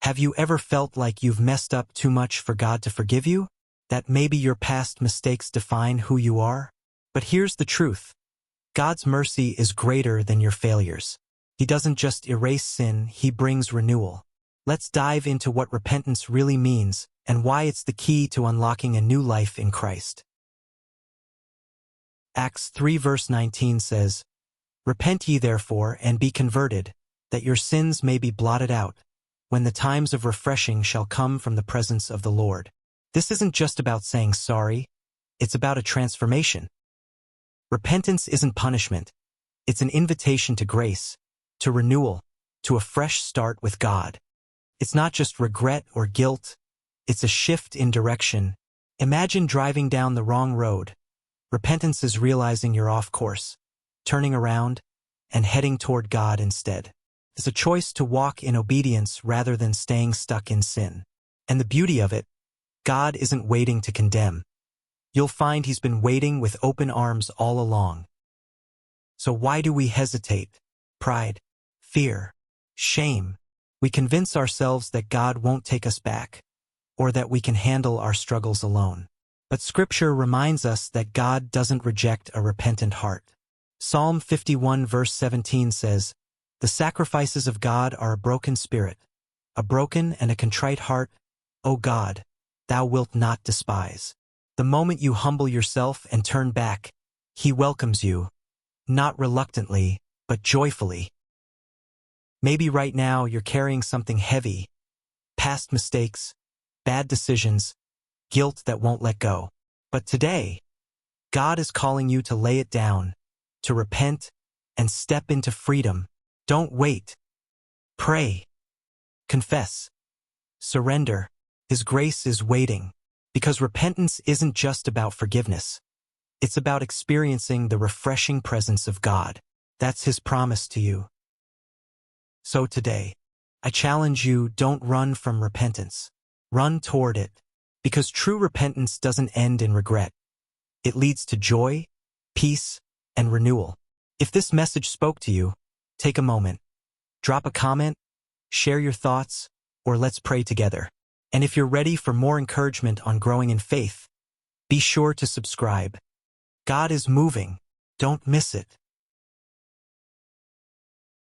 Have you ever felt like you've messed up too much for God to forgive you? That maybe your past mistakes define who you are? But here's the truth. God's mercy is greater than your failures. He doesn't just erase sin, He brings renewal. Let's dive into what repentance really means and why it's the key to unlocking a new life in Christ. Acts 3 verse 19 says, "Repent ye therefore, and be converted, that your sins may be blotted out, when the times of refreshing shall come from the presence of the Lord." This isn't just about saying sorry, it's about a transformation. Repentance isn't punishment, it's an invitation to grace, to renewal, to a fresh start with God. It's not just regret or guilt, it's a shift in direction. Imagine driving down the wrong road. Repentance is realizing you're off course, turning around, and heading toward God instead. It's a choice to walk in obedience rather than staying stuck in sin. And the beauty of it, God isn't waiting to condemn. You'll find He's been waiting with open arms all along. So why do we hesitate? Pride, fear, shame. We convince ourselves that God won't take us back, or that we can handle our struggles alone. But Scripture reminds us that God doesn't reject a repentant heart. Psalm 51 verse 17 says, "The sacrifices of God are a broken spirit, a broken and a contrite heart, O God, Thou wilt not despise." The moment you humble yourself and turn back, He welcomes you, not reluctantly, but joyfully. Maybe right now you're carrying something heavy, past mistakes, bad decisions, guilt that won't let go. But today, God is calling you to lay it down, to repent, and step into freedom. Don't wait. Pray. Confess. Surrender. His grace is waiting. Because repentance isn't just about forgiveness. It's about experiencing the refreshing presence of God. That's His promise to you. So today, I challenge you, don't run from repentance. Run toward it. Because true repentance doesn't end in regret. It leads to joy, peace, and renewal. If this message spoke to you, take a moment. Drop a comment, share your thoughts, or let's pray together. And if you're ready for more encouragement on growing in faith, be sure to subscribe. God is moving. Don't miss it.